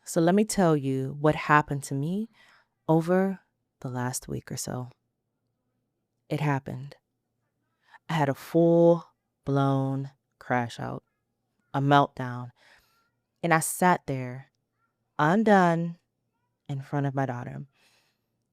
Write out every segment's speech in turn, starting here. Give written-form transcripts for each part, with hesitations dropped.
So let me tell you what happened to me over the last week or so. It happened. I had a full blown crash out, a meltdown, and I sat there undone in front of my daughter.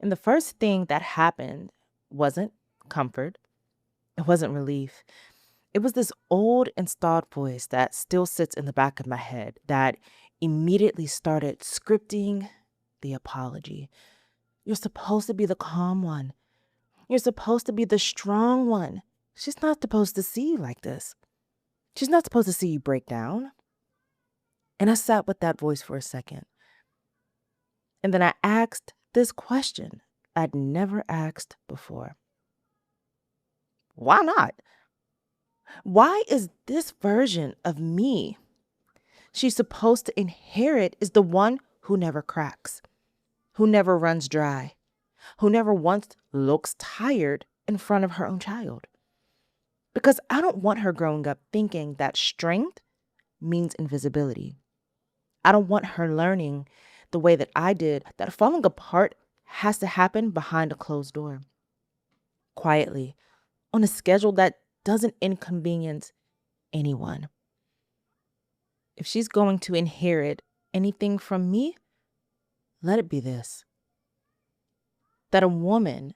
And the first thing that happened wasn't comfort, it wasn't relief. It was this old installed voice that still sits in the back of my head that immediately started scripting the apology. You're supposed to be the calm one. You're supposed to be the strong one. She's not supposed to see you like this. She's not supposed to see you break down. And I sat with that voice for a second. And then I asked this question I'd never asked before. Why not? Why is this version of me she's supposed to inherit is the one who never cracks, who never runs dry, who never once looks tired in front of her own child? Because I don't want her growing up thinking that strength means invisibility. I don't want her learning the way that I did, that falling apart has to happen behind a closed door, quietly, on a schedule that doesn't inconvenience anyone. If she's going to inherit anything from me, let it be this: that a woman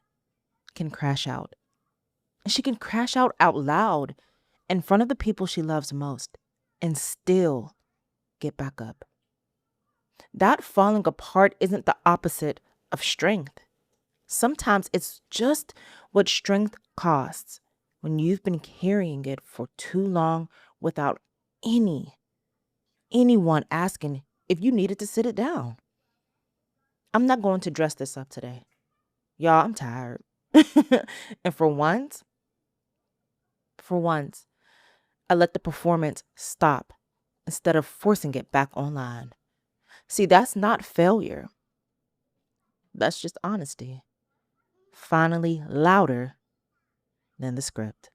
can crash out. And she can crash out loud in front of the people she loves most and still get back up. That falling apart isn't the opposite of strength. Sometimes it's just what strength costs when you've been carrying it for too long without anyone asking if you needed to sit it down. I'm not going to dress this up today. Y'all, I'm tired. And for once, I let the performance stop instead of forcing it back online. See, that's not failure. That's just honesty. Finally louder than the script.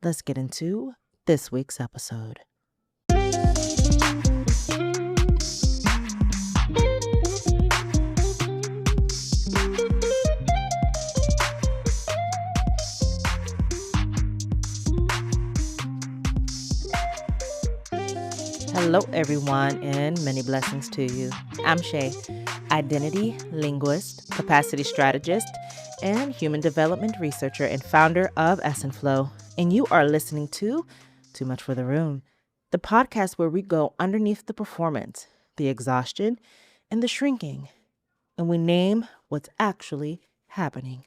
Let's get into this week's episode. Hello, everyone, and many blessings to you. I'm Shae, identity linguist, capacity strategist, and human development researcher and founder of Flow. And you are listening to Too Much for the Room, the podcast where we go underneath the performance, the exhaustion, and the shrinking, and we name what's actually happening.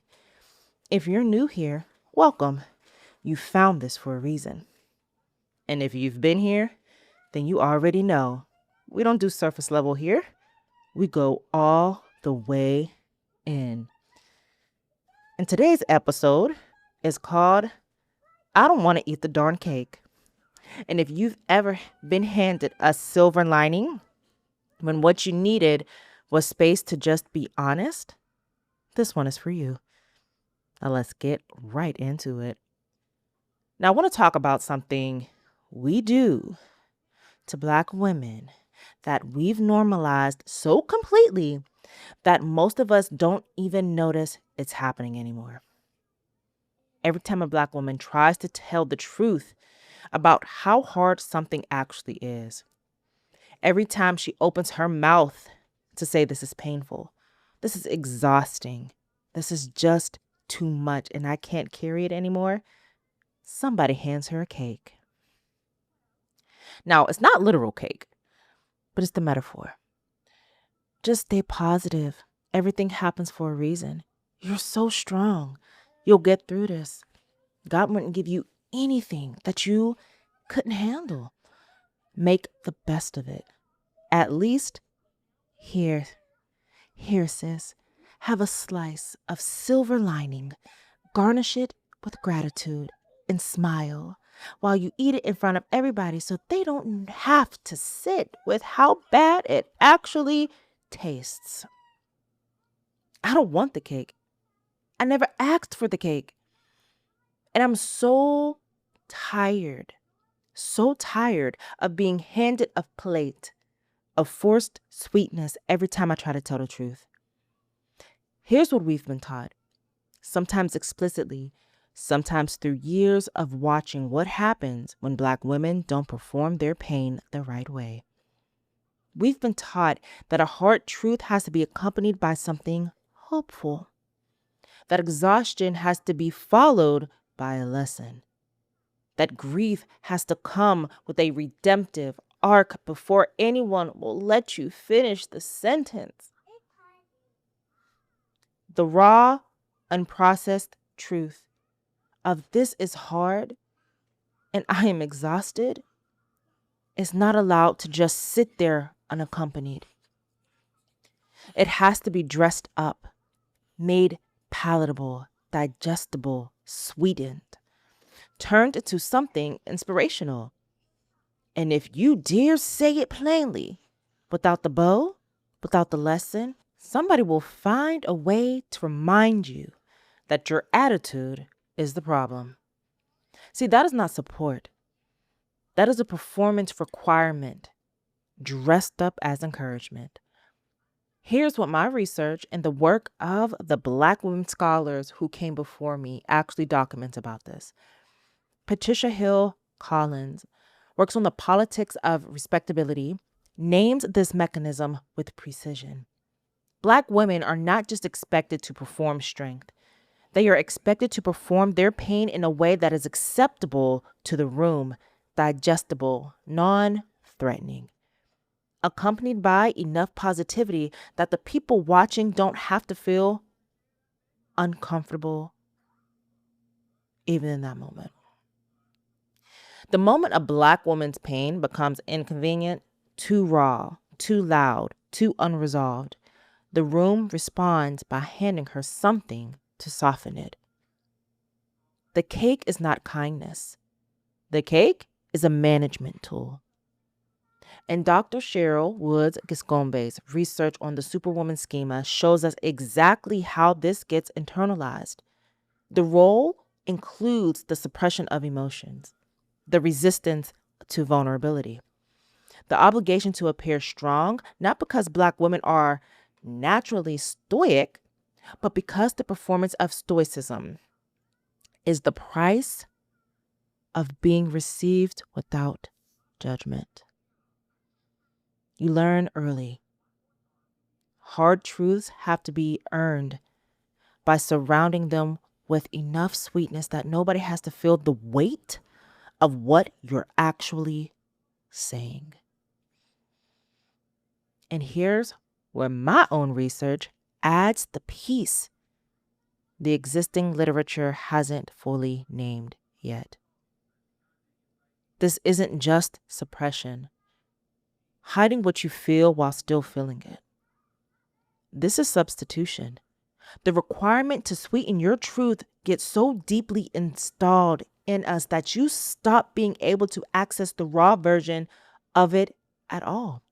If you're new here, welcome. You found this for a reason. And if you've been here, then you already know we don't do surface level here. We go all the way in. And today's episode is called I Don't Want to Eat the Darn Cake. And if you've ever been handed a silver lining when what you needed was space to just be honest, this one is for you. Now let's get right into it. Now I want to talk about something we do to Black women that we've normalized so completely that most of us don't even notice it's happening anymore. Every time a Black woman tries to tell the truth about how hard something actually is, every time she opens her mouth to say this is painful, this is exhausting, this is just too much and I can't carry it anymore, somebody hands her a cake. Now, it's not literal cake, but it's the metaphor. Just stay positive. Everything happens for a reason. You're so strong. You'll get through this. God wouldn't give you anything that you couldn't handle. Make the best of it. At least here, sis, have a slice of silver lining. Garnish it with gratitude and smile while you eat it in front of everybody so they don't have to sit with how bad it actually tastes. I don't want the cake. I never asked for the cake. And I'm so tired of being handed a plate of forced sweetness every time I try to tell the truth. Here's what we've been taught, sometimes explicitly, sometimes through years of watching what happens when Black women don't perform their pain the right way. We've been taught that a hard truth has to be accompanied by something hopeful, that exhaustion has to be followed by a lesson, that grief has to come with a redemptive arc before anyone will let you finish the sentence. The raw, unprocessed truth of this is hard and I am exhausted is not allowed to just sit there unaccompanied. It has to be dressed up, made palatable, digestible, sweetened, turned into something inspirational. And if you dare say it plainly, without the bow, without the lesson, somebody will find a way to remind you that your attitude is the problem. See, that is not support. That is a performance requirement dressed up as encouragement. Here's what my research and the work of the Black women scholars who came before me actually documents about this. Patricia Hill Collins works on the politics of respectability, names this mechanism with precision. Black women are not just expected to perform strength. They are expected to perform their pain in a way that is acceptable to the room, digestible, non-threatening, accompanied by enough positivity that the people watching don't have to feel uncomfortable even in that moment. The moment a Black woman's pain becomes inconvenient, too raw, too loud, too unresolved, the room responds by handing her something to soften it. The cake is not kindness. The cake is a management tool. And Dr. Cheryl Woods-Giscombé's research on the superwoman schema shows us exactly how this gets internalized. The role includes the suppression of emotions, the resistance to vulnerability, the obligation to appear strong, not because Black women are naturally stoic, but because the performance of stoicism is the price of being received without judgment. You learn early. Hard truths have to be earned by surrounding them with enough sweetness that nobody has to feel the weight of what you're actually saying. And here's where my own research adds the piece the existing literature hasn't fully named yet. This isn't just suppression, hiding what you feel while still feeling it. This is substitution. The requirement to sweeten your truth gets so deeply installed in us that you stop being able to access the raw version of it at all.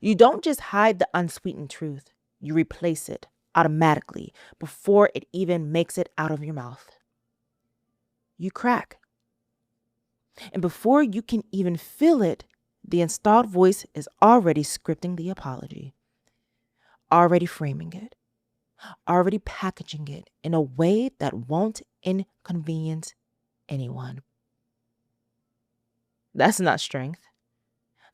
You don't just hide the unsweetened truth, you replace it automatically before it even makes it out of your mouth. You crack. And before you can even feel it, the installed voice is already scripting the apology, already framing it, already packaging it in a way that won't inconvenience anyone. That's not strength.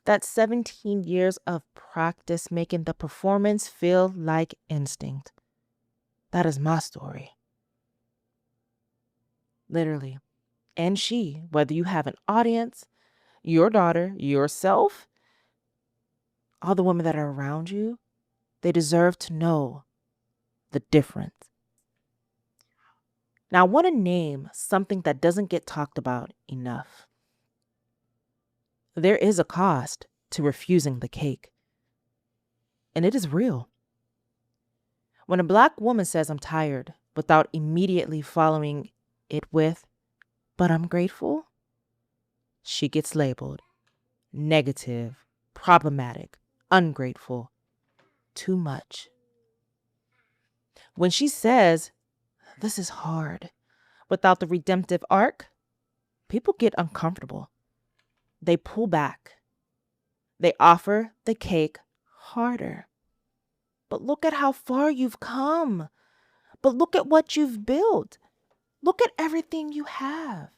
That's 17 years of practice making the performance feel like instinct. That is my story. Literally. And she, whether you have an audience, your daughter, yourself, all the women that are around you, they deserve to know the difference. Now, I want to name something that doesn't get talked about enough. There is a cost to refusing the cake, and it is real. When a Black woman says, "I'm tired," without immediately following it with, "but I'm grateful," she gets labeled negative, problematic, ungrateful, too much. When she says, "This is hard," without the redemptive arc, people get uncomfortable. They pull back. They offer the cake harder. But look at how far you've come. But look at what you've built. Look at everything you have.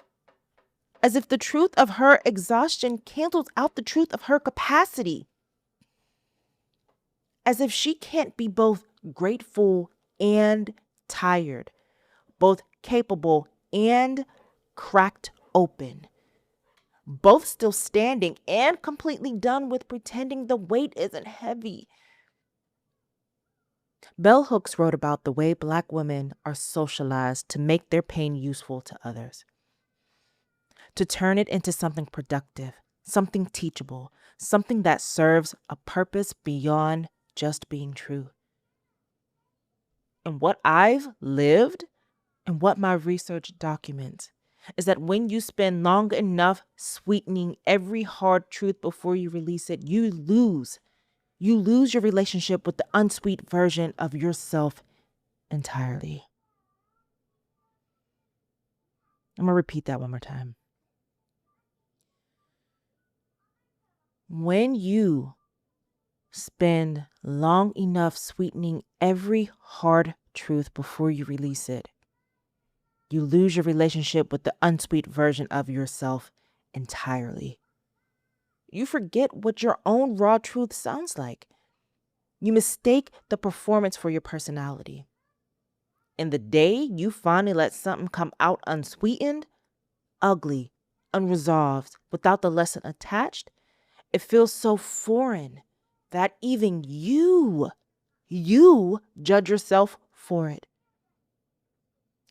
As if the truth of her exhaustion cancels out the truth of her capacity. As if she can't be both grateful and tired, both capable and cracked open, both still standing and completely done with pretending the weight isn't heavy. Bell Hooks wrote about the way Black women are socialized to make their pain useful to others, to turn it into something productive, something teachable, something that serves a purpose beyond just being true. And what I've lived and what my research documents is that when you spend long enough sweetening every hard truth before you release it, you lose. You lose your relationship with the unsweet version of yourself entirely. I'm going to repeat that one more time. When you spend long enough sweetening every hard truth before you release it, you lose your relationship with the unsweet version of yourself entirely. You forget what your own raw truth sounds like. You mistake the performance for your personality. And the day you finally let something come out unsweetened, ugly, unresolved, without the lesson attached, it feels so foreign that even you judge yourself for it.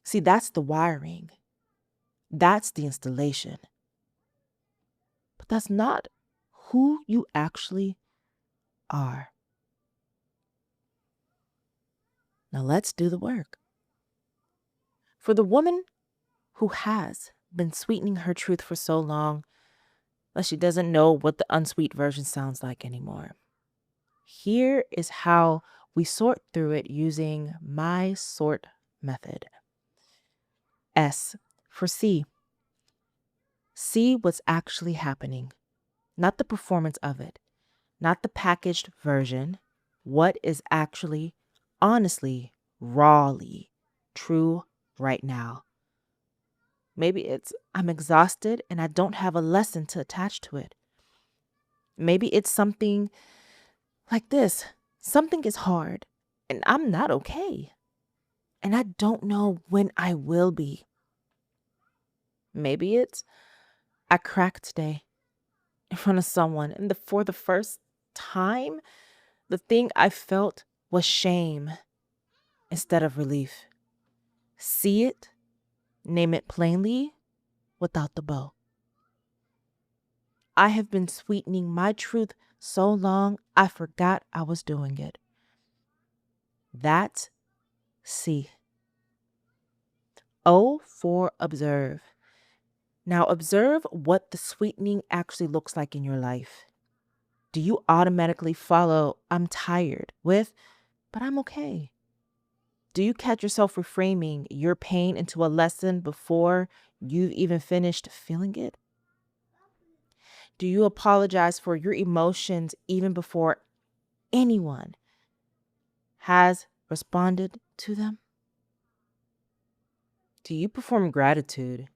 See, that's the wiring. That's the installation. But that's not who you actually are. Now let's do the work. For the woman who has been sweetening her truth for so long that she doesn't know what the unsweet version sounds like anymore, here is how we sort through it using my sort method. S for C. See what's actually happening, not the performance of it, not the packaged version. What is actually, honestly, rawly true right now? Maybe it's I'm exhausted and I don't have a lesson to attach to it. Maybe it's something like this. Something is hard and I'm not okay. And I don't know when I will be. Maybe it's I cracked today in front of someone and for the first time, the thing I felt was shame instead of relief. See it, name it plainly, without the bow. I have been sweetening my truth so long, I forgot I was doing it. That's C. O for observe. Now observe what the sweetening actually looks like in your life. Do you automatically follow I'm tired with, but I'm okay? Do you catch yourself reframing your pain into a lesson before you've even finished feeling it? Do you apologize for your emotions even before anyone has responded to them? Do you perform gratitude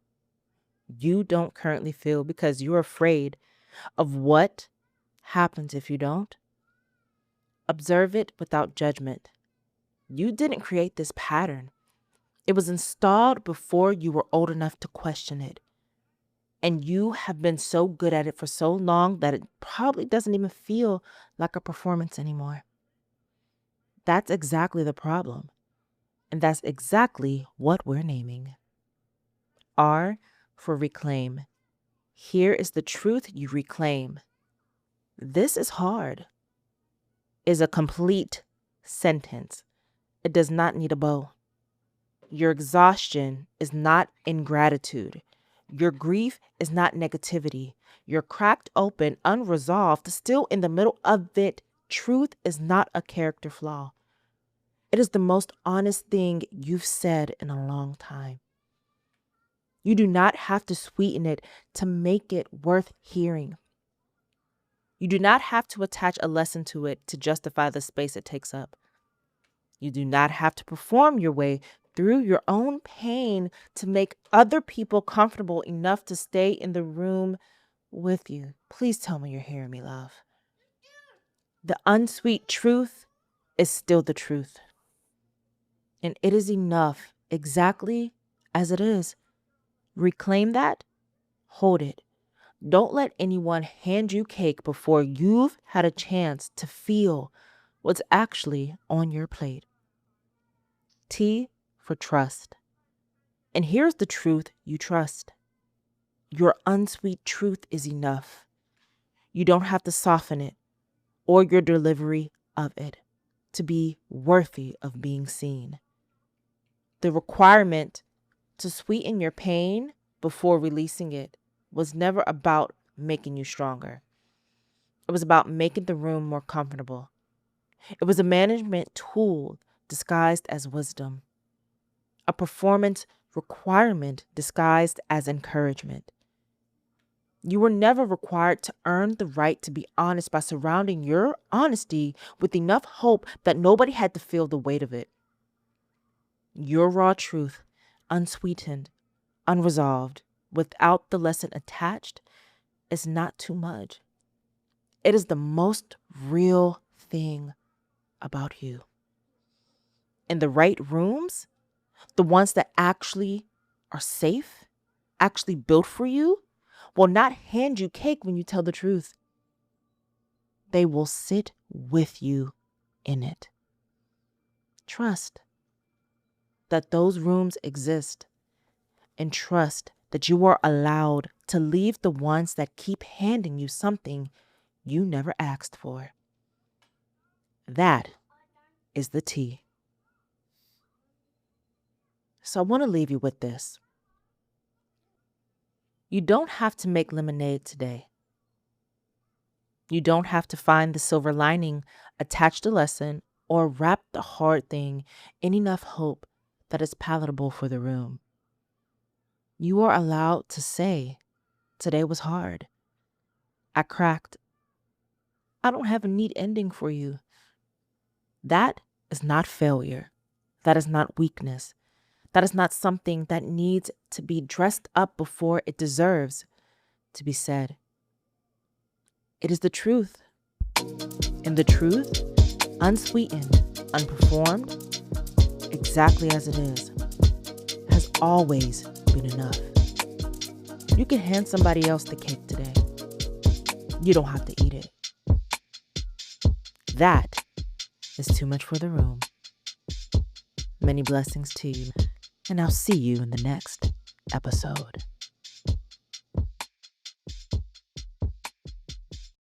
you don't currently feel because you're afraid of what happens if you don't? Observe it without judgment. You didn't create this pattern. It was installed before you were old enough to question it. And you have been so good at it for so long that it probably doesn't even feel like a performance anymore. That's exactly the problem. And that's exactly what we're naming. R for reclaim. Here is the truth you reclaim. This is hard. Is a complete sentence. It does not need a bow. Your exhaustion is not ingratitude. Your grief is not negativity. You're cracked open, unresolved, still in the middle of it. Truth is not a character flaw. It is the most honest thing you've said in a long time. You do not have to sweeten it to make it worth hearing. You do not have to attach a lesson to it to justify the space it takes up. You do not have to perform your way through your own pain to make other people comfortable enough to stay in the room with you. Please tell me you're hearing me, love. The unsweet truth is still the truth. And it is enough exactly as it is. Reclaim that, hold it. Don't let anyone hand you cake before you've had a chance to feel what's actually on your plate. T for trust. And here's the truth you trust. Your unsweet truth is enough. You don't have to soften it or your delivery of it to be worthy of being seen. The requirement to sweeten your pain before releasing it was never about making you stronger. It was about making the room more comfortable. It was a management tool disguised as wisdom, a performance requirement disguised as encouragement. You were never required to earn the right to be honest by surrounding your honesty with enough hope that nobody had to feel the weight of it. Your raw truth, unsweetened, unresolved, without the lesson attached, is not too much. It is the most real thing about you. In the right rooms, the ones that actually are safe, actually built for you, will not hand you cake when you tell the truth. They will sit with you in it. Trust that those rooms exist, and trust that you are allowed to leave the ones that keep handing you something you never asked for. That is the tea. So I want to leave you with this. You don't have to make lemonade today. You don't have to find the silver lining, attach the lesson, or wrap the hard thing in enough hope that it's palatable for the room. You are allowed to say, today was hard. I cracked. I don't have a neat ending for you. That is not failure. That is not weakness. That is not something that needs to be dressed up before it deserves to be said. It is the truth. And the truth, unsweetened, unperformed, exactly as it is, has always been enough. You can hand somebody else the cake today. You don't have to eat it. That is too much for the room. Many blessings to you, and I'll see you in the next episode.